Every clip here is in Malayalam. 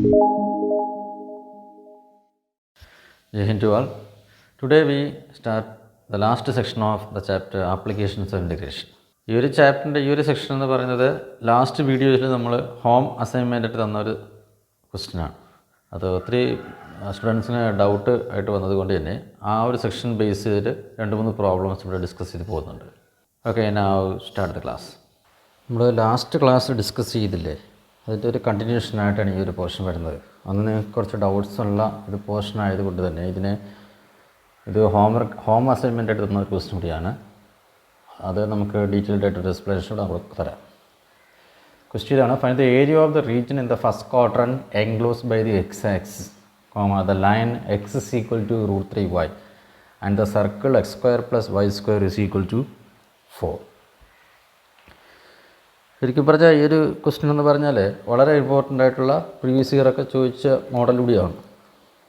Jai Hind to all. Today we start the last section of the chapter Applications of Integration. ഈ ഒരു ചാപ്റ്ററിൻ്റെ ഈ ഒരു സെക്ഷൻ എന്ന് പറയുന്നത് ലാസ്റ്റ് വീഡിയോയിൽ നമ്മൾ ഹോം അസൈൻമെൻ്റ് ആയിട്ട് തന്നൊരു ക്വസ്റ്റ്യനാണ്. അത് ഒത്തിരി സ്റ്റുഡൻസിന് ഡൗട്ട് ആയിട്ട് വന്നതുകൊണ്ട് തന്നെ ആ ഒരു സെക്ഷൻ ബേസ് ചെയ്തിട്ട് 2-3 പ്രോബ്ലംസ് ഇവിടെ ഡിസ്കസ് ചെയ്ത് പോകുന്നുണ്ട്. Okay, now start the class. നമ്മൾ ലാസ്റ്റ് ക്ലാസ് ഡിസ്കസ് ചെയ്തില്ലേ, അതിൻ്റെ ഒരു കണ്ടിന്യൂഷനായിട്ടാണ് ഈ ഒരു പോർഷൻ വരുന്നത്. അന്ന് നിങ്ങൾക്ക് കുറച്ച് ഡൗട്ട്സ് ഉള്ള ഒരു പോർഷൻ ആയതുകൊണ്ട് തന്നെ ഇത് ഹോം അസൈൻമെൻ്റ് ആയിട്ട് തന്ന ഒരു ക്വസ്റ്റ്യൻ കൂടിയാണ്. അത് നമുക്ക് ഡീറ്റെയിൽഡ് ആയിട്ടൊരു എക്സ്പ്ലനേഷൻ കൂടെ നമുക്ക് തരാം. ക്വസ്റ്റ്യൻ ആണ്, find the area of the region in the first quadrant enclosed by the X axis, the line x is equal to √3y and the circle x² + y² is equal to 4. ശരിക്കും പറഞ്ഞാൽ ഈ ഒരു ക്വസ്റ്റ്യൻ എന്ന് പറഞ്ഞാൽ വളരെ ഇമ്പോർട്ടൻ്റ് ആയിട്ടുള്ള പ്രീവിയസ് ഇയറൊക്കെ ചോദിച്ച മോഡൽ കൂടിയാണ്.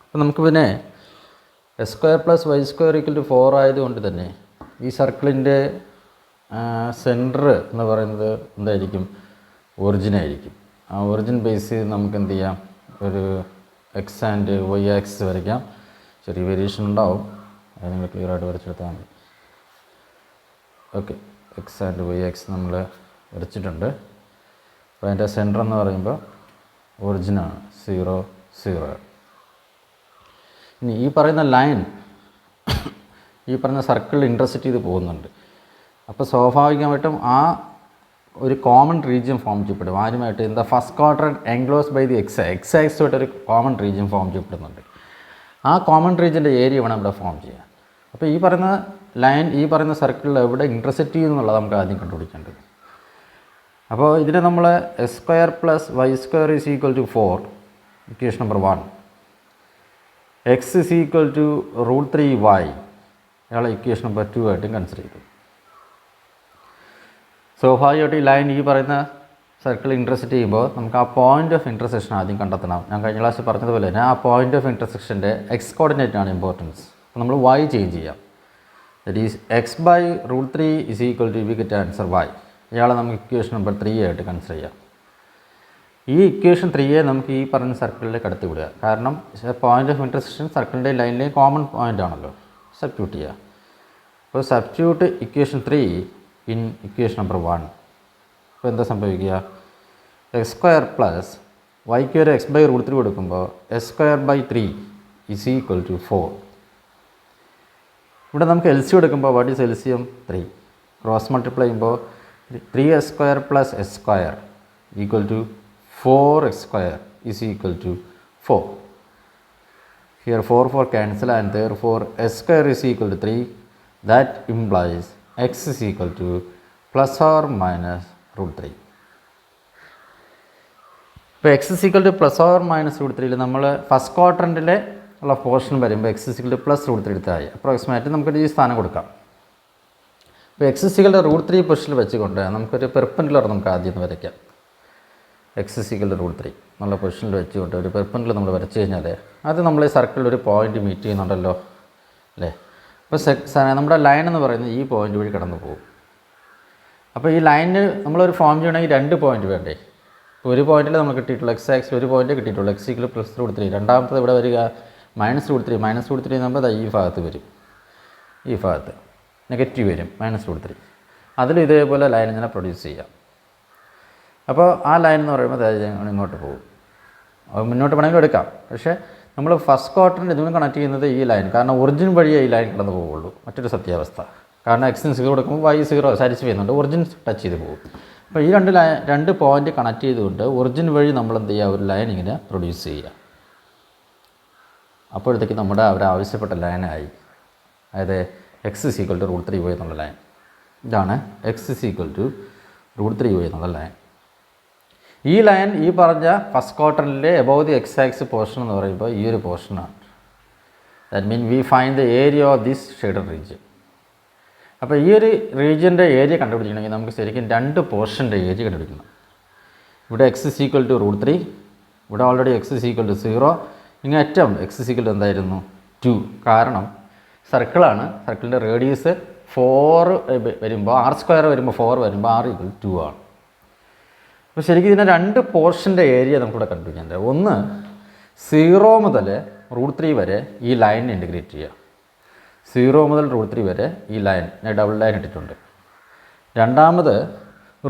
അപ്പോൾ നമുക്ക് പിന്നെ x² + y² = 4 ആയതുകൊണ്ട് തന്നെ ഈ സർക്കിളിൻ്റെ സെൻറ്റർ എന്ന് പറയുന്നത് എന്തായിരിക്കും? ഒറിജിനായിരിക്കും. ആ ഒറിജിൻ ബേസ് ചെയ്ത് നമുക്ക് എന്ത് ചെയ്യാം, ഒരു എക്സ് ആൻഡ് വൈ ആക്സിസ് വരയ്ക്കാം. ചെറിയ വേരിയേഷൻ ഉണ്ടാവും, അത് നിങ്ങൾ ക്ലിയറായിട്ട് വരച്ചെടുത്താൽ മതി. Okay, x and y axis നമ്മൾ വരച്ചിട്ടുണ്ട്. അപ്പോൾ അതിൻ്റെ സെൻറ്റർ എന്ന് പറയുമ്പോൾ ഒറിജിനാണ് 0, 0. ഇനി ഈ പറയുന്ന ലൈൻ ഈ പറയുന്ന സർക്കിൾ ഇൻ്റർസെക്റ്റ് ചെയ്ത് പോകുന്നുണ്ട്. അപ്പോൾ സ്വാഭാവികമായിട്ടും ആ ഒരു കോമൺ റീജിയൻ ഫോം ചെയ്യപ്പെടും. ആദ്യമായിട്ട് in the first quadrant enclosed by the X ആക്സിസുമായിട്ട് ഒരു കോമൺ റീജിയൻ ഫോം ചെയ്യപ്പെടുന്നുണ്ട്. ആ കോമൺ റീജിയൻ്റെ ഏരിയ വേണം ഇവിടെ ഫോം ചെയ്യാൻ. അപ്പോൾ ഈ പറയുന്ന ലൈൻ ഈ പറയുന്ന സർക്കിളിൽ എവിടെ ഇൻ്റർസെക്റ്റ് ചെയ്യുന്നുള്ളത് നമുക്ക് ആദ്യം കണ്ടുപിടിക്കേണ്ടത്. അപ്പോൾ ഇതിനെ നമ്മൾ x² + y² is equal to 4, equation number 1. X is equal to √3y അയാളെ ഇക്വേഷൻ നമ്പർ 2 ആയിട്ടും കൺസിഡർ ചെയ്തു. സ്വാഭാവികമായിട്ട് ഈ ലൈൻ ഈ പറയുന്ന സർക്കിൾ ഇൻ്റർസെക്റ്റ് ചെയ്യുമ്പോൾ നമുക്ക് ആ പോയിൻ്റ് ഓഫ് ഇൻ്റർസെക്ഷൻ ആദ്യം കണ്ടെത്തണം. ഞാൻ കഴിഞ്ഞ ക്ലാസ്സിൽ പറഞ്ഞതുപോലെ തന്നെ ആ പോയിൻ്റ് ഓഫ് ഇൻ്റർസെക്ഷൻ്റെ എക്സ് കോർഡിനേറ്റാണ് ഇമ്പോർട്ടൻസ്. അപ്പോൾ നമ്മൾ y ചേഞ്ച് ചെയ്യാം. That is x/√3 is equal to we get answer y. ഇയാളെ നമുക്ക് ഇക്വേഷൻ നമ്പർ 3 ആയിട്ട് കൺസിഡർ ചെയ്യാം. ഈ ഇക്വേഷൻ 3 നമുക്ക് ഈ പറഞ്ഞ സർക്കിളിലേക്ക് കടത്തി വിടുക. കാരണം പോയിൻ്റ് ഓഫ് ഇൻ്റർസെക്ഷൻ സർക്കിളിൻ്റെയും ലൈനിൻ്റെയും കോമൺ പോയിൻ്റ് ആണല്ലോ. സബ്സ്റ്റിറ്റ്യൂട്ട് ചെയ്യുക. അപ്പോൾ substitute equation 3 in equation number 1. അപ്പോൾ എന്താ സംഭവിക്കുക? x² + y² ഒരു x/√3 കൊടുക്കുമ്പോൾ s²/3 ഇസ് ഈക്വൽ ടു 4. ഇവിടെ നമുക്ക് LCM എടുക്കുമ്പോൾ what is LCM? 3. Cross multiply ചെയ്യുമ്പോൾ 3s² + s² equal to 4x² is equal to 4. Here 4 cancel and therefore s² is equal to 3. That implies x is equal to ±√3. ഇപ്പോൾ x is equal to ±√3 നമ്മൾ ഫസ്റ്റ് ക്വാഡ്രൻറ്റിലെ ഉള്ള പോർഷൻ വരുമ്പോൾ x is equal to +√3 എടുത്തായി. Approximate നമുക്കൊരു ഈ സ്ഥാനം കൊടുക്കാം. ഇപ്പോൾ x is equal to √3 പൊസിഷനിൽ വെച്ചുകൊണ്ട് നമുക്കൊരു പെർപെൻഡിക്കുലർ നമുക്ക് ആദ്യം വരയ്ക്കാം. x is equal to √3 എന്നുള്ള പൊസിഷനിൽ വെച്ചുകൊണ്ട് ഒരു പെർപെൻഡിക്കുലർ നമ്മൾ വരച്ച് കഴിഞ്ഞാൽ അത് നമ്മൾ ഈ സർക്കിളിൽ ഒരു പോയിൻ്റ് മീറ്റ് ചെയ്യുന്നുണ്ടല്ലോ അല്ലേ. അപ്പോൾ നമ്മുടെ ലൈൻ എന്ന് പറയുന്നത് ഈ പോയിൻ്റ് വഴി കടന്നു പോകും. അപ്പോൾ ഈ ലൈനിന് നമ്മളൊരു ഫോം ചെയ്യണമെങ്കിൽ 2 പോയിൻ്റ് വേണ്ടേ. ഇപ്പോൾ ഒരു പോയിൻറ്റിൽ നമുക്ക് കിട്ടിയിട്ടുള്ളൂ എക്സ് ആക്സിൽ ഒരു പോയിൻ്റ് കിട്ടിയിട്ടുള്ളൂ x equal to +√3. രണ്ടാമത്തത് ഇവിടെ വരിക -√3. -√3 നമ്മൾ ഈ ഭാഗത്ത് വരും, ഈ ഭാഗത്ത് നെഗറ്റീവ് വരും -√3. അതിൽ ഇതേപോലെ ലൈൻ ഇങ്ങനെ പ്രൊഡ്യൂസ് ചെയ്യാം. അപ്പോൾ ആ ലൈൻ എന്ന് പറയുമ്പോൾ ഇങ്ങോട്ട് പോകും. മുന്നോട്ട് വേണമെങ്കിലും എടുക്കാം. പക്ഷേ നമ്മൾ ഫസ്റ്റ് ക്വാഡ്രന്റ് ഇതിന് കണക്ട് ചെയ്യുന്നത് ഈ ലൈൻ, കാരണം ഒറിജിൻ വഴിയേ ഈ ലൈൻ കടന്നു പോവുള്ളൂ. മറ്റൊരു സത്യാവസ്ഥ, കാരണം എക്സിന് 0 കൊടുക്കുമ്പോൾ y 0 സാറ്റിസ്ഫൈ ചെയ്യുന്നുണ്ട്, ഒറിജിൻ ടച്ച് ചെയ്ത് പോകും. അപ്പോൾ ഈ രണ്ട് പോയിൻ്റ് കണക്ട് ചെയ്തുകൊണ്ട് ഒറിജിൻ വഴി നമ്മൾ എന്ത് ചെയ്യുക, ഒരു ലൈൻ ഇങ്ങനെ പ്രൊഡ്യൂസ് ചെയ്യുക. അപ്പോഴത്തേക്ക് നമ്മുടെ അവർ ആവശ്യപ്പെട്ട ലൈനായി, അതായത് x is equal to √3y എന്നുള്ള ലൈൻ. ഇതാണ് x is equal to √3y എന്നുള്ള ലൈൻ. ഈ ലൈൻ ഈ പറഞ്ഞ ഫസ്റ്റ് ക്വാഡ്രന്റിലെ above the X axis portion എന്ന് പറയുമ്പോൾ ഈ ഒരു പോർഷനാണ്. That mean we find the area of this shaded region. അപ്പോൾ ഈ ഒരു റീജിയൻ്റെ ഏരിയ കണ്ടുപിടിക്കണമെങ്കിൽ നമുക്ക് ശരിക്കും 2 പോർഷൻ്റെ ഏരിയ കണ്ടുപിടിക്കണം. ഇവിടെ x is equal to √3, ഇവിടെ already x is equal to 0, ഇങ്ങേറ്റം x is equal to എന്തായിരുന്നു 2. കാരണം സർക്കിളാണ്, സർക്കിളിൻ്റെ റേഡിയസ് 4 വരുമ്പോൾ r² വരുമ്പോൾ 4 വരുമ്പോൾ r equal to 2 ആണ്. അപ്പോൾ ശരിക്കും ഇതിനെ 2 പോർഷൻ്റെ ഏരിയ നമുക്കിവിടെ കണ്ടുപിടിക്കേണ്ടത്. ഒന്ന് 0 മുതൽ √3 വരെ ഈ ലൈൻ ഇൻറ്റഗ്രേറ്റ് ചെയ്യുക. 0 മുതൽ √3 വരെ ഈ ലൈൻ ഞാൻ ഡബിൾ ലൈൻ ഇട്ടിട്ടുണ്ട്. രണ്ടാമത്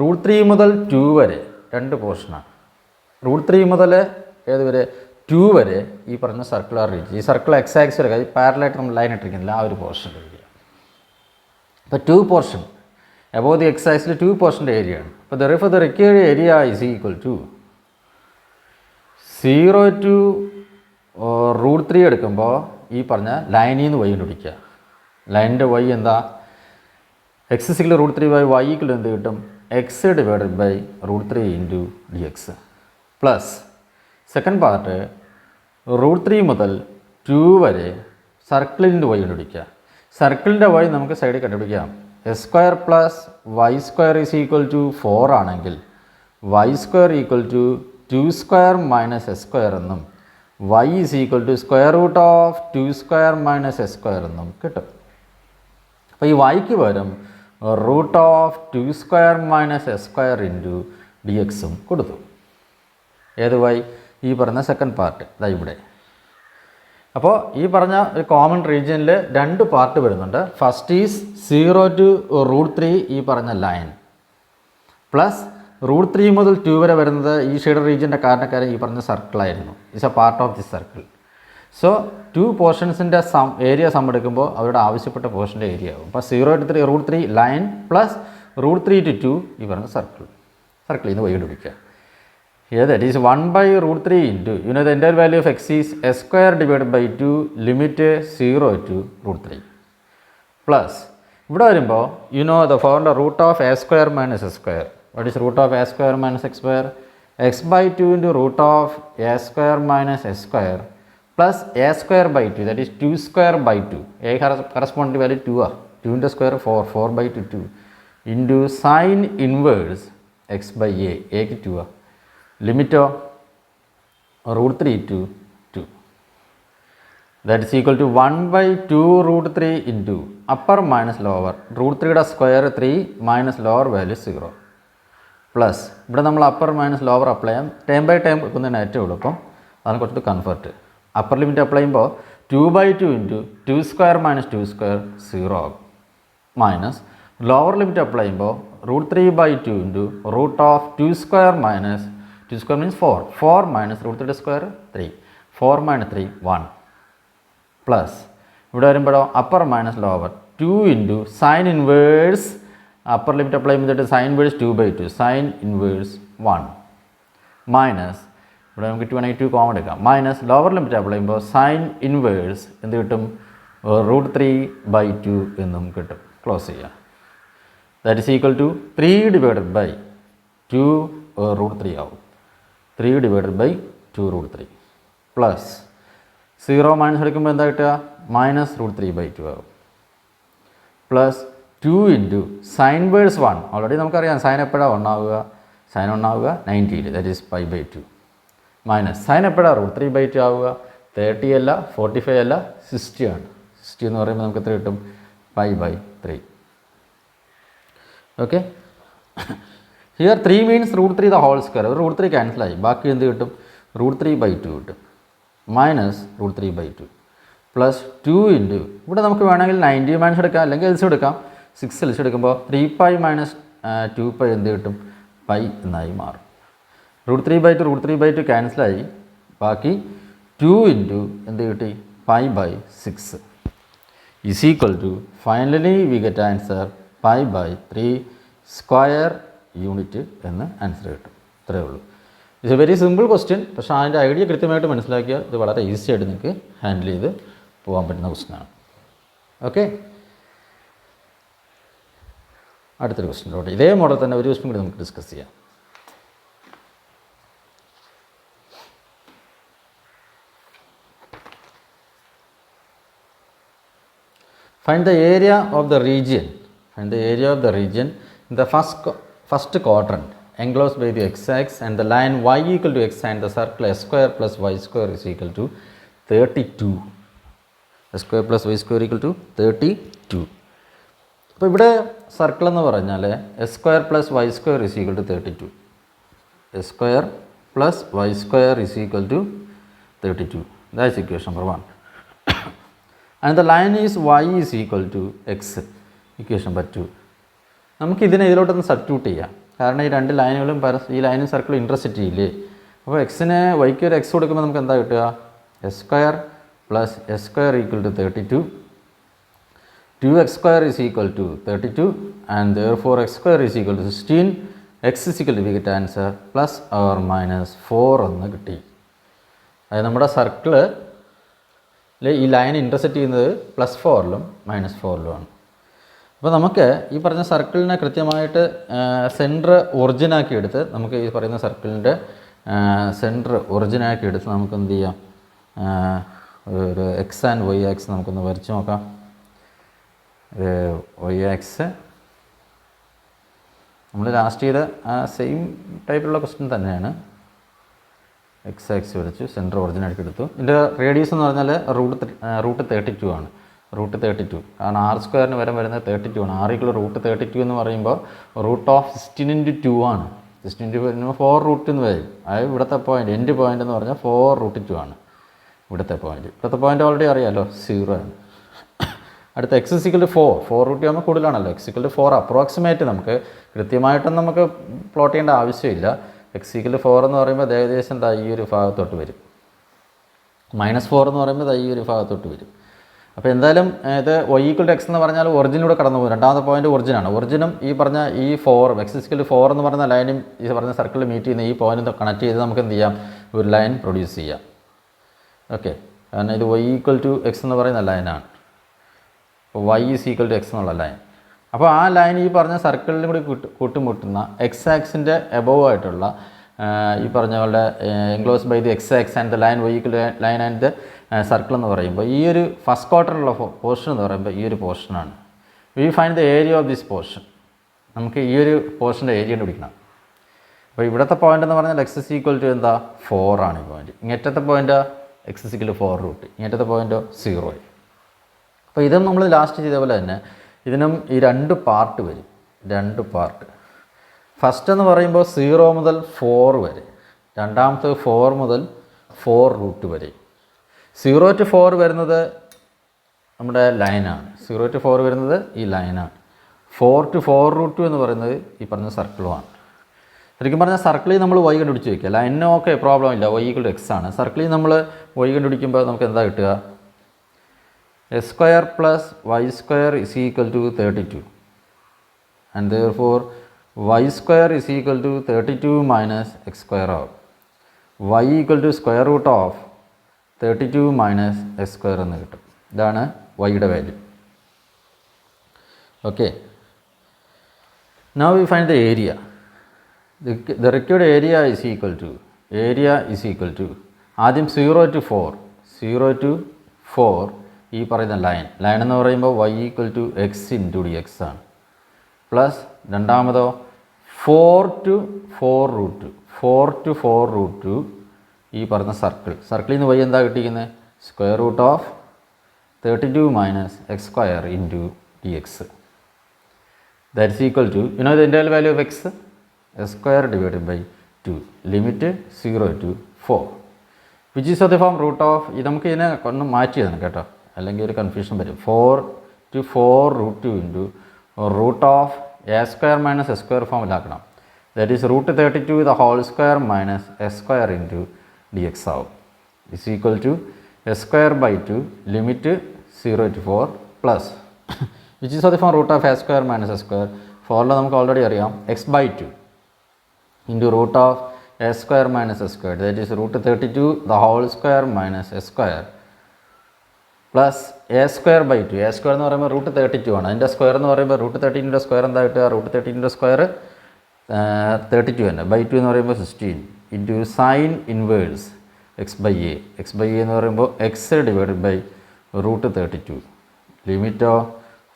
√3 മുതൽ 2 വരെ 2 പോർഷനാണ്. √3 മുതൽ ഏതുവരെ 2 വരെ ഈ പറഞ്ഞ സർക്കുലർ റീജിയൻ, ഈ സർക്കിൾ എക്സ് ആക്സിസ് വരെ ഈ പാരലായിട്ട് നമ്മൾ ലൈൻ ഇട്ടിരിക്കുന്നില്ല, ആ ഒരു പോർഷൻ ഏരിയ. അപ്പോൾ 2 portion above the x axis 2 പോർഷൻ്റെ ഏരിയയാണ്. അപ്പോൾ therefore the required area is equal to 0 to √3 എടുക്കുമ്പോൾ ഈ പറഞ്ഞ ലൈനിൽ നിന്ന് y കണ്ടുപിടിക്കുക. ലൈനിൻ്റെ y എന്താ? x = √3 y = എന്ത് കിട്ടും? x divided by √3 into dx plus second part √3 മുതൽ 2 വരെ സർക്കിളിൻ്റെ y കണ്ടുപിടിക്കുക. സർക്കിളിൻ്റെ y നമുക്ക് സൈഡിൽ കണ്ടുപിടിക്കാം. s² plus y² is equal to 4 ആണെങ്കിൽ y² equal to 2² minus s² എന്നും y is equal to √2² minus s² എന്നും കിട്ടും. അപ്പോൾ ഈ yക്ക് പകരം √2² മൈനസ് s² ഇൻറ്റു dxഉം കൊടുത്തു. ഏത് y? ഈ പറഞ്ഞ സെക്കൻഡ് പാർട്ട് ഇതാ ഇവിടെ. അപ്പോൾ ഈ പറഞ്ഞ ഒരു കോമൺ റീജിയനിൽ 2 പാർട്ട് വരുന്നുണ്ട്. ഫസ്റ്റ് ഈസ് 0 to √3 ഈ പറഞ്ഞ ലൈൻ പ്ലസ് √3 മുതൽ 2 വരെ വരുന്നത് ഈ ഷെയ്ഡ് റീജിയൻ്റെ കാരണക്കാരൻ ഈ പറഞ്ഞ സർക്കിളായിരുന്നു. It's a part of the circle. So 2 പോർഷൻസിൻ്റെ ഏരിയ സം എടുക്കുമ്പോൾ അവരുടെ ആവശ്യപ്പെട്ട പോർഷൻ്റെ ഏരിയ ആവും. അപ്പോൾ 0 to √3 ലൈൻ പ്ലസ് √3 to 2 ഈ പറഞ്ഞ സർക്കിളിൽ നിന്ന് വൈകിട്ട് പിടിക്കുക. Here that is 1 by √3 into, you know the entire value of x is s² divided by 2 limit 0 to √3 plus ഇവിടെ വരുമ്പോൾ you know the formula root of a² minus s². What is root of a² minus x²? x by 2 into root of a² minus s² plus a² by 2, that is 2² by 2. A corresponding value 2 are 2 into square 4 by 2 into sin inverse x by a ക്ക് 2 ആണ്. ലിമിറ്റോ √3 to 2, that is equal to 1 by 2 √3 into upper minus lower √3യുടെ square 3 minus lower value 0 plus ഇവിടെ നമ്മൾ അപ്പർ മൈനസ് ലോവർ അപ്ലൈ ചെയ്യാം. ടൈം ബൈ ടൈം വെക്കുന്നതിന് ഏറ്റവും എളുപ്പം അതാണ് കുറച്ച് കൺഫർട്ട്. അപ്പർ ലിമിറ്റ് അപ്ലൈ ചെയ്യുമ്പോൾ 2 by 2 into 2² minus 2² 0 ആകും. മൈനസ് ലോവർ ലിമിറ്റ് അപ്ലൈ ചെയ്യുമ്പോൾ √3 by 2 into root of 2² minus 2² means 4 minus √3² 3, 4 minus 3 1 plus ഇവിടെ വരുമ്പോഴോ upper minus lower 2 into sine inverse upper limit apply ചെയ്തിട്ട് sine inverse 2 by 2 sine inverse 1 minus ഇവിടെ നമുക്ക് 2 കോമൺ എടുക്കാം. മൈനസ് ലോവർ ലിമിറ്റ് അപ്ലൈ ചെയ്യുമ്പോൾ സൈൻ ഇൻവേഴ്സ് എന്ത് കിട്ടും? √3 by 2 എന്നും കിട്ടും. ക്ലോസ് ചെയ്യാം. That is equal to 3 divided by 2 √3 ആവും. 3 divided by 2 √3 പ്ലസ് 0 മൈനസ് എടുക്കുമ്പോൾ എന്താ കിട്ടുക? മൈനസ് √3 by 2 ആവും. Plus 2 into sine inverse 1, already നമുക്കറിയാം സൈൻ എപ്പോഴാണ് 1 ആവുക? സൈൻ 1 ആവുക 90, that is π by 2 minus sine എപ്പോഴാണ് √3 by 2 ആവുക? 30 അല്ല, 45 അല്ല, 60 ആണ്. 60 എന്ന് പറയുമ്പോൾ നമുക്ക് എത്ര കിട്ടും? π by 3. Okay, here 3 means √3 the whole square. √3 ക്യാൻസലായി, ബാക്കി എന്ത് കിട്ടും? √3 by 2 കിട്ടും. മൈനസ് √3 by 2 പ്ലസ് 2 ഇൻറ്റു ഇവിടെ നമുക്ക് വേണമെങ്കിൽ 90 മൈനസ് എടുക്കാം, അല്ലെങ്കിൽ എൽസ് എടുക്കാം. 6 എൽസ് എടുക്കുമ്പോൾ 3π മൈനസ് 2π എന്ത് കിട്ടും? π എന്നായി മാറും. √3 by 2 √3 by 2 ക്യാൻസലായി, ബാക്കി 2 ഇൻറ്റു എന്ത് കിട്ടി? π by 6 is equal to finally we get answer π by 3 square unit എന്ന് ആൻസർ കിട്ടും. ഇത്രയേ ഉള്ളൂ. It's a very simple question. പക്ഷേ അതിൻ്റെ ഐഡിയ കൃത്യമായിട്ട് മനസ്സിലാക്കിയാൽ ഇത് വളരെ ഈസി ആയിട്ട് നിങ്ങൾക്ക് ഹാൻഡിൽ ചെയ്ത് പോകാൻ പറ്റുന്ന ക്വസ്റ്റ്യനാണ്. ഓക്കെ, അടുത്തൊരു ക്വസ്റ്റ്യനിലോട്ട് ഇതേ മോഡൽ തന്നെ ഒരു ക്വസ്റ്റ്യൻ കൂടി നമുക്ക് ഡിസ്കസ് ചെയ്യാം. Find the area of the region. Find the area of the region in the first quadrant enclosed by the x-axis and the line y equal to x and the circle s² plus y² is equal to 32. s² plus y² equal to 32. അപ്പോൾ ഇവിടെ സർക്കിൾ എന്ന് പറഞ്ഞാൽ s² plus y² is equal to 32. s² plus y² is equal to 32. That is equation number 1. And the line is y is equal to x. Equation number 2. നമുക്ക് ഇതിനെ ഇതിലോട്ടൊന്ന് സബ്സ്റ്റിറ്റ്യൂട്ട് ചെയ്യാം. കാരണം ഈ രണ്ട് ലൈനുകളും ഈ ലൈനും സർക്കിളും ഇൻ്റർസെക്റ്റ് ചെയ്യില്ലേ. അപ്പോൾ എക്സിന് വൈക്ക് ഒരു എക്സ് കൊടുക്കുമ്പോൾ നമുക്ക് എന്താ കിട്ടുക? S square plus s square equal to 32. 2x square is equal to 32 and therefore x square is equal to 16. X is equal to we get answer plus or minus 4 എന്ന് കിട്ടി. അതായത് നമ്മുടെ സർക്കിള് ഈ ലൈൻ ഇൻ്റർസെക്റ്റ് ചെയ്യുന്നത് +4-ലും -4-ലുമാണ്. അപ്പോൾ നമുക്ക് ഈ പറഞ്ഞ സർക്കിളിനെ കൃത്യമായിട്ട് സെൻറ്റർ ഒറിജിനാക്കി എടുത്ത് നമുക്ക് ഈ പറയുന്ന സർക്കിളിൻ്റെ സെൻറ്റർ ഒറിജിനാക്കി എടുത്ത് നമുക്ക് എന്ത് ചെയ്യാം? ഒരു എക്സ് ആൻഡ് വൈ ആക്സ് നമുക്കൊന്ന് വരച്ച് നോക്കാം. വൈ ആക്സ് നമ്മൾ ലാസ്റ്റ് ചെയ്ത ആ സെയിം ടൈപ്പിലുള്ള ക്വസ്റ്റ്യൻ തന്നെയാണ്. എക്സ് ആക്സ് വരച്ചു, സെൻറ്റർ ഒറിജിനായിട്ട് എടുത്തു. ഇതിൻ്റെ റേഡിയസ് എന്ന് പറഞ്ഞാൽ റൂട്ട് 32 ആണ്. റൂട്ട് 32 കാരണം r² വരുന്നത് 32 ആണ്. r=√32 എന്ന് പറയുമ്പോൾ √16 × 2 ആണ്. 16 × 2 4 റൂട്ട് എന്ന് വരും. അതായത് ഇവിടുത്തെ പോയിൻ്റ് എൻഡ് പോയിൻ്റ് എന്ന് പറഞ്ഞാൽ 4√2 ആണ് ഇവിടുത്തെ പോയിൻ്റ്. ഇവിടുത്തെ പോയിൻ്റ് ഓൾറെഡി അറിയാമല്ലോ, 0 ആണ്. അടുത്ത x = 4 ആകുമ്പോൾ കൂടുതലാണല്ലോ. x = 4 അപ്രോക്സിമേറ്റ് നമുക്ക് കൃത്യമായിട്ടൊന്നും നമുക്ക് പ്ലോട്ട് ചെയ്യേണ്ട ആവശ്യമില്ല. x = 4 എന്ന് പറയുമ്പോൾ ഏകദേശം ഈ ഒരു ഭാഗത്തോട്ട് വരും. -4 എന്ന് പറയുമ്പോൾ ഈ ഒരു ഭാഗത്തോട്ട് വരും. അപ്പോൾ എന്തായാലും ഇത് y = x എന്ന് പറഞ്ഞാൽ ഒറിജിനിലൂടെ കടന്നു പോകും. രണ്ടാമത്തെ പോയിൻ്റ് ഒറിജിനാണ്. ഒറിജിനും ഈ പറഞ്ഞ ഈ 4 x = 4 എന്ന് പറഞ്ഞ ലൈനും ഈ പറഞ്ഞ സർക്കിളിൽ മീറ്റ് ചെയ്യുന്ന ഈ പോയിൻ്റ് കണക്ട് ചെയ്ത് നമുക്ക് എന്ത് ചെയ്യാം? ഒരു ലൈൻ പ്രൊഡ്യൂസ് ചെയ്യാം. ഓക്കെ, കാരണം ഇത് y = x എന്ന് പറയുന്ന ലൈനാണ്. y = x എന്നുള്ള ലൈൻ. അപ്പോൾ ആ ലൈൻ ഈ പറഞ്ഞ സർക്കിളിലും കൂടി കൂട്ടിമുട്ടുന്ന എക്സ് ആക്സിൻ്റെ എബോവ് ആയിട്ടുള്ള ഈ പറഞ്ഞ പോലെ enclose by the x axis and the line y line and the circle എന്ന് പറയുമ്പോൾ ഈ ഒരു ഫസ്റ്റ് ക്വാർട്ടറിലുള്ള പോർഷൻ എന്ന് പറയുമ്പോൾ ഈ ഒരു പോർഷനാണ്. V find the area of this portion. നമുക്ക് ഈ ഒരു പോർഷൻ്റെ ഏരിയ കണ്ടുപിടിക്കണം. അപ്പോൾ ഇവിടുത്തെ പോയിൻ്റ് എന്ന് പറഞ്ഞാൽ x = എന്താ? 4 ആണ് ഈ പോയിൻ്റ്. ഇങ്ങേറ്റത്തെ പോയിൻ്റ് x = 4√. ഇങ്ങേറ്റത്തെ പോയിൻ്റോ 0 ആയി. അപ്പോൾ ഇതും നമ്മൾ ലാസ്റ്റ് ചെയ്ത പോലെ തന്നെ ഇതിനും ഈ 2 പാർട്ട് വരും. 2 പാർട്ട്. ഫസ്റ്റ് എന്ന് പറയുമ്പോൾ 0 മുതൽ 4 വരെ, രണ്ടാമത്തേത് 4 മുതൽ 4√2 വരെ. 0 to 4 വരുന്നത് നമ്മുടെ ലൈനാണ്. 0 to 4 വരുന്നത് ഈ ലൈനാണ്. 4 to 4√2 എന്ന് പറയുന്നത് ഈ പറഞ്ഞ സർക്കിളുമാണ്. ശരിക്കും പറഞ്ഞാൽ സർക്കിളിൽ നമ്മൾ y കണ്ടുപിടിച്ച് വയ്ക്കുക. ലൈനിന് ഓക്കെ പ്രോബ്ലം ഇല്ല, y = x ആണ്. സർക്കിളിൽ നമ്മൾ y കണ്ടുപിടിക്കുമ്പോൾ നമുക്ക് എന്താ കിട്ടുക? s² + y² is equal to 32 and therefore y² is equal to 32 minus x² ആവും. y = square root of 32 minus x² എന്ന് കിട്ടും. ഇതാണ് y-യുടെ value. Okay, now we find the area. The required area is equal to ആദ്യം 0 to 4 ഈ പറയുന്ന ലൈൻ എന്ന് പറയുമ്പോൾ y = x × dx ആണ്. പ്ലസ് രണ്ടാമതോ 4 to 4√2 ഈ പറഞ്ഞ സർക്കിളിൽ നിന്ന് y എന്താ കിട്ടിയിരിക്കുന്നത്? √32 - x² × dx. That is equal to, you know the integral value of x? s² / 2 limit 0 to 4 which is of the form root of, ഇത് നമുക്ക് ഇതിനെ ഒന്ന് മാറ്റി തരണം കേട്ടോ, അല്ലെങ്കിൽ ഒരു കൺഫ്യൂഷൻ വരും. 4 to 4√2 × √(a² - s² ഫോമിലാക്കണം. That is √32 the whole square minus s² × dx ആവും. Is equal to s² / 2 limit 0 to 4 plus which is of the form √(a² - s²). Formula നമുക്ക് ഓൾറെഡി അറിയാം, x/2 into √(a² - s²). that is √32 the whole square minus s² plus a² / 2. a² എന്ന് പറയുമ്പോൾ √32 ആണ്. അതിൻ്റെ സ്ക്വയർ എന്ന് പറയുമ്പോൾ √13ൻ്റെ സ്ക്വയർ എന്താ കിട്ടുക? √13ൻ്റെ സ്ക്വയർ 32 തന്നെ. /2 എന്ന് പറയുമ്പോൾ 16 into sine inverse x/a. x/a എന്ന് പറയുമ്പോൾ x / √32 ലിമിറ്റോ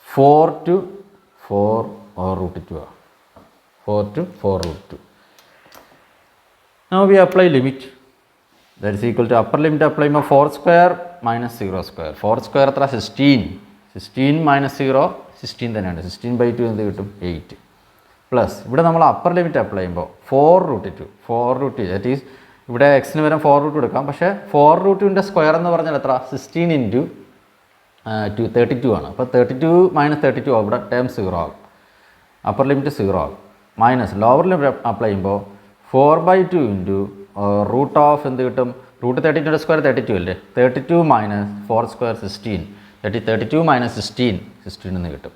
4 to 4 or √2 ആണ്. 4 to 4√2. Now we apply limit. That is equal to upper limit apply 4² minus 0². 4² എത്ര? 16. 16 minus 0 16 തന്നെയാണ്. 16/2 എന്ത് കിട്ടും? 8 പ്ലസ് ഇവിടെ നമ്മൾ അപ്പർ ലിമിറ്റ് അപ്ലൈ ചെയ്യുമ്പോൾ 4√2 ദാറ്റ് ഈസ് ഇവിടെ എക്സിന് വരാൻ 4 റൂട്ട് എടുക്കാം. പക്ഷേ 4 റൂട്ടിൻ്റെ സ്ക്വയർ എന്ന് പറഞ്ഞാൽ എത്ര? 16 ഇൻറ്റു 32 ആണ്. അപ്പോൾ 32 മൈനസ് 32 ആവും. ഇവിടെ ടേം 0 ആകും. അപ്പർ ലിമിറ്റ് 0 ആകും. മൈനസ് ലോവർ ലിമിറ്റ് അപ്ലൈ ചെയ്യുമ്പോൾ 4/2 ഇൻറ്റു റൂട്ട് ഓഫ് എന്ത് കിട്ടും? റൂട്ട് 32ൻ്റെ സ്ക്വയർ 32 അല്ലേ? 32 മൈനസ് 4 സ്ക്വയർ 16. 32 മൈനസ് 16 എന്ന് കിട്ടും.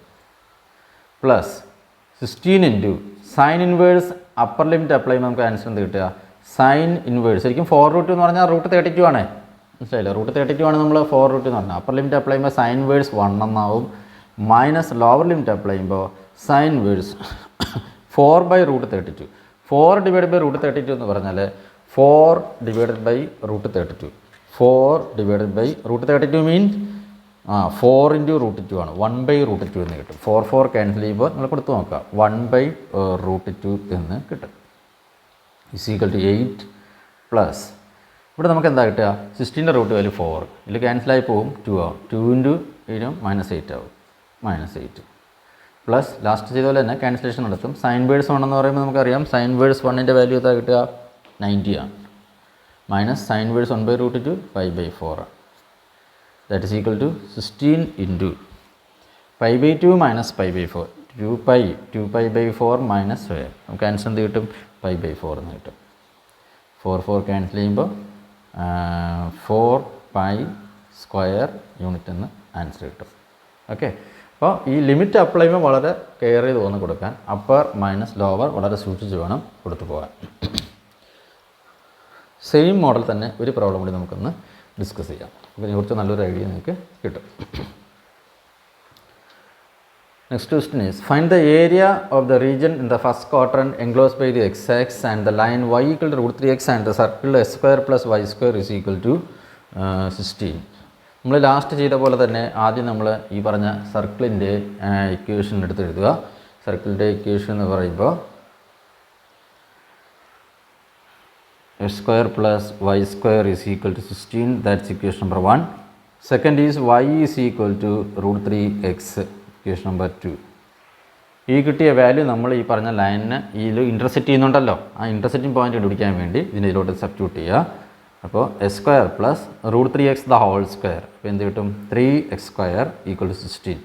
Plus 16 into sine inverse upper limit apply ചെയ്യുമ്പോൾ നമുക്ക് ആൻസർ എന്ത് കിട്ടുക? സൈൻ ഇൻവേഴ്സ് ശരിക്കും 4 റൂട്ട് എന്ന് പറഞ്ഞാൽ റൂട്ട് 32 ആണ്. മനസ്സിലായില്ലേ? റൂട്ട് 32 ആണ് നമ്മൾ 4 റൂട്ട് എന്ന് പറഞ്ഞാൽ. അപ്പർ ലിമിറ്റ് അപ്ലൈ ചെയ്യുമ്പോൾ സൈൻ ഇൻവേഴ്സ് 1 എന്നാവും. മൈനസ് ലോവർ ലിമിറ്റ് അപ്ലൈ ചെയ്യുമ്പോൾ sine inverse 4/√32. 4 divide by root 32 എന്ന് പറഞ്ഞാൽ 4 divided by root 32. 4 divided by root 32 means 4 into root 2 ആണ്. 1/√2 എന്ന് കിട്ടും. 4 ക്യാൻസൽ ചെയ്യുമ്പോൾ നിങ്ങൾ കൊടുത്ത് നോക്കുക. 1/√2 എന്ന് കിട്ടും. ഇസ് ഈക്വൽ ടു 8 പ്ലസ് ഇവിടെ നമുക്ക് എന്താ കിട്ടുക? 16ൻ്റെ റൂട്ട് വാല്യൂ 4. ഇതിൽ ക്യാൻസലായി പോവും. 2 ആവും. 2 ഇൻറ്റു -8 ആവും. -8 പ്ലസ് ലാസ്റ്റ് ചെയ്ത പോലെ തന്നെ ക്യാൻസലേഷൻ നടത്തും. സൈൻ വേഴ്സ് 1 എന്ന് പറയുമ്പോൾ നമുക്കറിയാം സൈൻ വേഴ്സ് 1ൻ്റെ വാല്യൂ എത്ര കിട്ടുക? 90 ആണ്. മൈനസ് സൈൻ വേഴ്സ് 1/√2 5/4 ആണ്. That is equal to 16 into 5/2 minus 5/4. 2π/4 minus 5. നമുക്ക് ആൻസർ എന്ത് കിട്ടും? 5/4 എന്ന് കിട്ടും. 4 ക്യാൻസൽ ചെയ്യുമ്പോൾ 4π² യൂണിറ്റ് എന്ന് ആൻസർ കിട്ടും. ഓക്കെ. അപ്പോൾ ഈ ലിമിറ്റ് അപ്ലൈ ചെയ്യുമ്പോൾ വളരെ കെയർ ചെയ്ത് തോന്നി കൊടുക്കാൻ. അപ്പർ മൈനസ് ലോവർ വളരെ സൂക്ഷിച്ച് വേണം കൊടുത്തു പോകാൻ. സെയിം മോഡൽ തന്നെ ഒരു പ്രോബ്ലം കൂടി നമുക്കൊന്ന് ഡിസ്കസ് ചെയ്യാം. അപ്പോൾ ഇതിനെക്കുറിച്ച് നല്ലൊരു ഐഡിയ നിങ്ങൾക്ക് കിട്ടും. Next question is find the area of the region in the first quadrant enclosed by the x and the line y equal to √3x and the circle s² + y² is equal to 16. നമ്മൾ ലാസ്റ്റ് ചെയ്ത പോലെ തന്നെ ആദ്യം നമ്മൾ ഈ പറഞ്ഞ സർക്കിളിൻ്റെ ഇക്വേഷൻ എടുത്ത് എഴുതുക. സർക്കിളിൻ്റെ ഇക്വേഷൻ എന്ന് പറയുമ്പോൾ s² + y² is equal to 16. That's equation number 1. Second is y is equal to √3x, equation number 2. ഈ കിട്ടിയ വാല്യൂ നമ്മൾ ഈ പറഞ്ഞ ലൈനിന് ഇതിൽ ഇൻ്റർസെക്റ്റ് ചെയ്യുന്നുണ്ടല്ലോ, ആ ഇൻ്റർസെക്റ്റിംഗ് പോയിന്റ് കണ്ടുപിടിക്കാൻ വേണ്ടി ഇതിലോട്ട് സബ്സ്റ്റിറ്റ്യൂട്ട് ചെയ്യുക. അപ്പോൾ s² + √3x the whole square. അപ്പോൾ എന്ത് കിട്ടും? 3x² = 16.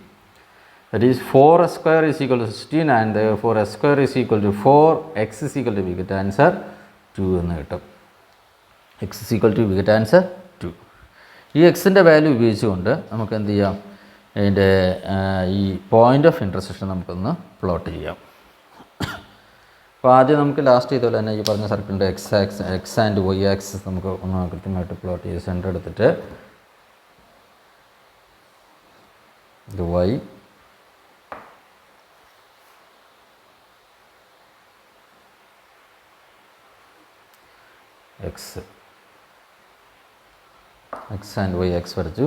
That is 4s² is equal to 16 and therefore s² is equal to 4. X is equal to we get answer 2 എന്ന് കിട്ടും. X is equal to we get answer 2. ഈ എക്സിൻ്റെ വാല്യൂ ഉപയോഗിച്ചുകൊണ്ട് നമുക്ക് എന്ത് ചെയ്യാം? അതിൻ്റെ ഈ പോയിൻ്റ് ഓഫ് ഇൻ്റർസെക്ഷൻ നമുക്കൊന്ന് പ്ലോട്ട് ചെയ്യാം. അപ്പോൾ ആദ്യം നമുക്ക് ലാസ്റ്റ് ചെയ്തപോലെ തന്നെ ഈ പറഞ്ഞ സർക്കിളിൻ്റെ എക്സ് ആൻഡ് വൈ ആക്സിസ് നമുക്ക് ഒന്ന് കൃത്യമായിട്ട് പ്ലോട്ട് ചെയ്ത് സെൻറ്റർ എടുത്തിട്ട് ഇത് y, x and y x വരച്ചു.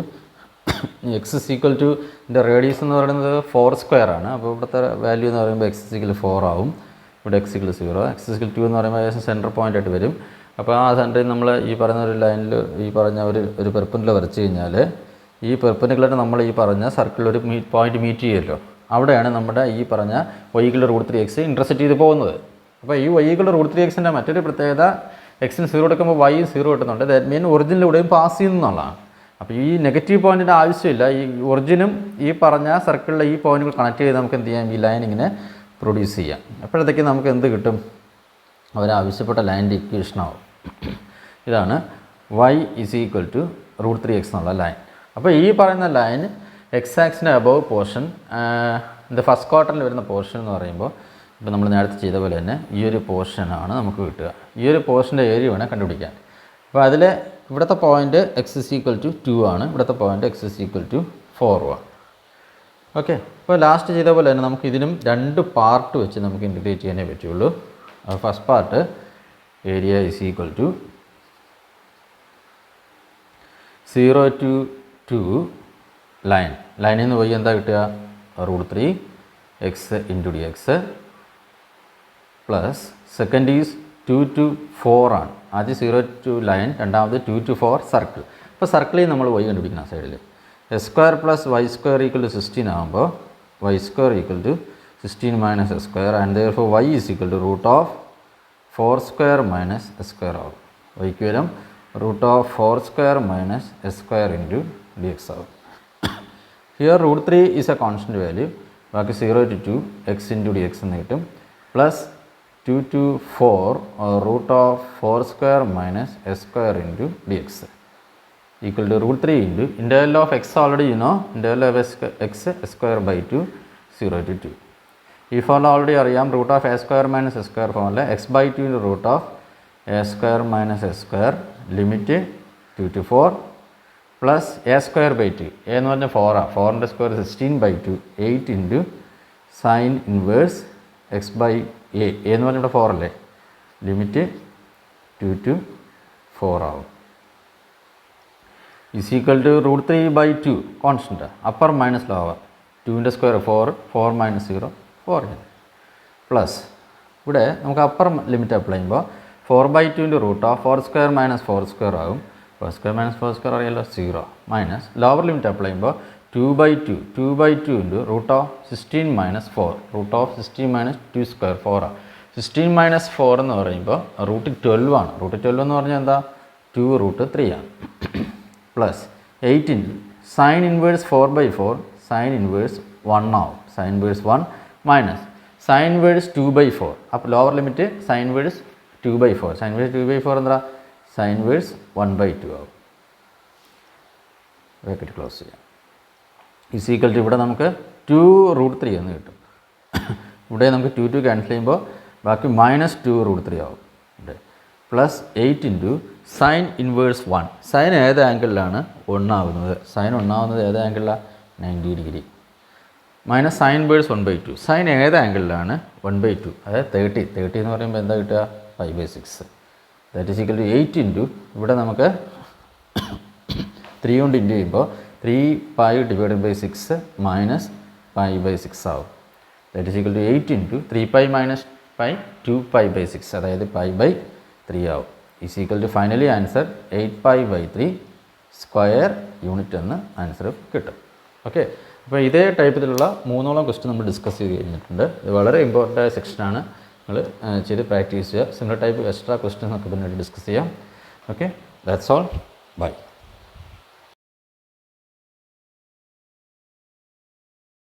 എക്സ് ഇസ് ഈക്വൽ ടു ഇതിൻ്റെ റേഡിയസ് എന്ന് പറയുന്നത് 4² ആണ്. അപ്പോൾ ഇവിടുത്തെ വാല്യൂ എന്ന് പറയുമ്പോൾ എക്സ് ഇസ് ഈക്വൽ 4 ആവും. ഇവിടെ x = 0, x = 2 എന്ന് പറയുമ്പോൾ ഏകദേശം സെൻറ്റർ പോയിൻ്റ് ആയിട്ട് വരും. അപ്പോൾ ആ സെൻറ്ററിൽ നമ്മൾ ഈ പറഞ്ഞ ഒരു ലൈനിൽ ഈ പറഞ്ഞ ഒരു പെർപ്പൻഡിക്കുലർ വരച്ച് കഴിഞ്ഞാൽ ഈ പെർപ്പൻഡിക്കുലർ നമ്മൾ ഈ പറഞ്ഞ സർക്കിൾ ഒരു പോയിന്റ് മീറ്റ് ചെയ്യുമല്ലോ, അവിടെയാണ് നമ്മുടെ ഈ പറഞ്ഞ y = √3x ഇൻ്റർസെക്റ്റ് ചെയ്ത് പോകുന്നത്. അപ്പോൾ ഈ y = √3xൻ്റെ മറ്റൊരു പ്രത്യേകത എക്സിന് 0 എടുക്കുമ്പോൾ y 0 കിട്ടുന്നുണ്ട്. ദാറ്റ് മീൻ ഒറിജിനിലൂടെയും പാസ് ചെയ്യുന്നതാണ്. അപ്പോൾ ഈ നെഗറ്റീവ് പോയിൻറ്റിൻ്റെ ആവശ്യമില്ല. ഈ ഒറിജിനും ഈ പറഞ്ഞ സർക്കിളിലെ ഈ പോയിന്റുകൾ കണക്ട് ചെയ്ത് നമുക്ക് എന്ത് ചെയ്യാം? ഈ ലൈൻ ഇങ്ങനെ പ്രൊഡ്യൂസ് ചെയ്യാം. അപ്പോഴത്തേക്ക് നമുക്ക് എന്ത് കിട്ടും? അവരാവശ്യപ്പെട്ട ലൈനിൻ്റെ ഇക്വേഷനാവും. ഇതാണ് y is equal to √3x എന്നുള്ള ലൈൻ. അപ്പോൾ ഈ പറയുന്ന ലൈൻ എക്സ് ആക്സിൻ്റെ അബവ് പോർഷൻ, ഇത് ഫസ്റ്റ് ക്വാർട്ടറിൽ വരുന്ന പോർഷൻ എന്ന് പറയുമ്പോൾ ഇപ്പോൾ നമ്മൾ നേരത്തെ ചെയ്ത പോലെ തന്നെ ഈ ഒരു പോർഷനാണ് നമുക്ക് കിട്ടുക. ഈ ഒരു പോർഷൻ്റെ ഏരിയ വേണം കണ്ടുപിടിക്കാൻ. അപ്പോൾ അതിൽ ഇവിടുത്തെ പോയിൻ്റ് x = 2 ആണ്, ഇവിടുത്തെ പോയിൻ്റ് x = 4 ആണ്. ഓക്കെ. അപ്പോൾ ലാസ്റ്റ് ചെയ്ത പോലെ തന്നെ നമുക്ക് ഇതിനും 2 പാർട്ട് വെച്ച് നമുക്ക് ഇൻറ്റിഗ്രേറ്റ് ചെയ്യാനേ പറ്റുള്ളൂ. First part area is equal to 0 to 2 ലൈനിൽ നിന്ന് പോയി എന്താ കിട്ടുക? √3x × dx plus second is 2 to 4 ആണ്. ആദ്യം 0 to ലൈൻ, രണ്ടാമത് 2 to 4 സർക്കിൾ. അപ്പോൾ സർക്കിളിൽ നമ്മൾ y കണ്ടുപിടിക്കണം. സൈഡിൽ s² + y² = 16 ആകുമ്പോൾ y² = 16 - s² and therefore y is equal to √4² - s² ആകും. വൈക്ക് വരും root of 4 square minus S square into D X ആവും. Here root 3 is a constant value. ബാക്കി 0 to 2 X into D X എന്ന് കിട്ടും. Plus 2 to 4 root of 4 square minus S square into D X equal to root 3 into interval of X already interval of X S square by 2 0 to 2. ഈ ഫോർമുല ഓൾറെഡി അറിയാം. Root of A square minus S square formula X by 2 into root of A square minus S square limit 2 to 4 plus A square by 2. A എന്ന് പറഞ്ഞാൽ 4 4ൻ്റെ square 16 by 2 8 into sine inverse X by A എന്ന് പറഞ്ഞാൽ ഇവിടെ 4 അല്ലേ, ലിമിറ്റ് 2 to 4 ആവും. Is equal to root 3 by 2 constant upper minus lower 2ൻ്റെ സ്ക്വയർ 4 മൈനസ് 0 4 പ്ലസ് ഇവിടെ നമുക്ക് അപ്പർ ലിമിറ്റ് അപ്ലൈ ചെയ്യുമ്പോൾ 4 by 2 into root of 4 square minus 4 square ആകും. 4 സ്ക്വയർ മൈനസ് 4 സ്ക്വയർ അറിയാലോ 0 മൈനസ് ലോവർ ലിമിറ്റ് അപ്ലൈ ചെയ്യുമ്പോൾ 2 by 2 into root of 16 minus 4 root of 16 minus 2 square 4 ആണ്. 16 മൈനസ് 4 എന്ന് പറയുമ്പോൾ റൂട്ട് 12 ആണ്. റൂട്ട് 12 എന്ന് പറഞ്ഞാൽ എന്താ 2 റൂട്ട് 3 ആണ്. Plus 8 into sine inverse 4 by 4 sign inverse 1 ആവും. Sign inverse 1 minus sine inverse 2 by 4. അപ്പോൾ lower limit sign inverse 2 by 4. Sign inverse 2 by 4 എന്താ സൈൻ ഇൻവേഴ്സ് 1 by 2 ആവും. ബ്രാക്കറ്റ് ക്ലോസ് ചെയ്യാം. ഈസ് ഈക്വൽ ടു ഇവിടെ നമുക്ക് 2 റൂട്ട് 3 എന്ന് കിട്ടും. ഇവിടെ നമുക്ക് 2 ക്യാൻസൽ ചെയ്യുമ്പോൾ ബാക്കി മൈനസ് 2 റൂട്ട് 3 ആവും. ഇവിടെ plus 8 into sine inverse 1. Sine ഏത് ആംഗിളിലാണ് 1 ആവുന്നത്? സൈൻ 1 ആവുന്നത് ഏത് ആംഗിളിലാണ്? 90 degree. Minus sine inverse 1 by 2. Sine ഏത് ആംഗിളിലാണ്? 1 by 2. അതായത് 30 എന്ന് പറയുമ്പോൾ എന്താ കിട്ടുക? 5/6. That is equal to 8 into ഇവിടെ നമുക്ക് 3 കൊണ്ട് ഇൻറ്റു ചെയ്യുമ്പോൾ 3π ഡിവൈഡഡ് ബൈ 6 മൈനസ് π/6 ആവും. That is equal to 8 into 3π minus π 2π/6 അതായത് π/3 ആവും. Is equal to finally answer 8π/3 square unit എന്ന് ആൻസർ കിട്ടും. ഓക്കെ, അപ്പോൾ ഇതേ ടൈപ്പിലുള്ള 3ഓളം ക്വസ്റ്റ്യൻ നമ്മൾ ഡിസ്കസ് ചെയ്ത് കഴിഞ്ഞിട്ടുണ്ട്. ഇത് വളരെ ഇമ്പോർട്ടൻ്റ് ആയ സെക്ഷനാണ്. നിങ്ങൾ ചെയ്ത് പ്രാക്ടീസ് ചെയ്യുക. സിമിലർ ടൈപ്പ് എക്സ്ട്രാ ക്വസ്റ്റ്യൻ നമുക്ക് പിന്നീട് ഡിസ്കസ് ചെയ്യാം. Okay, that's all. ബൈ.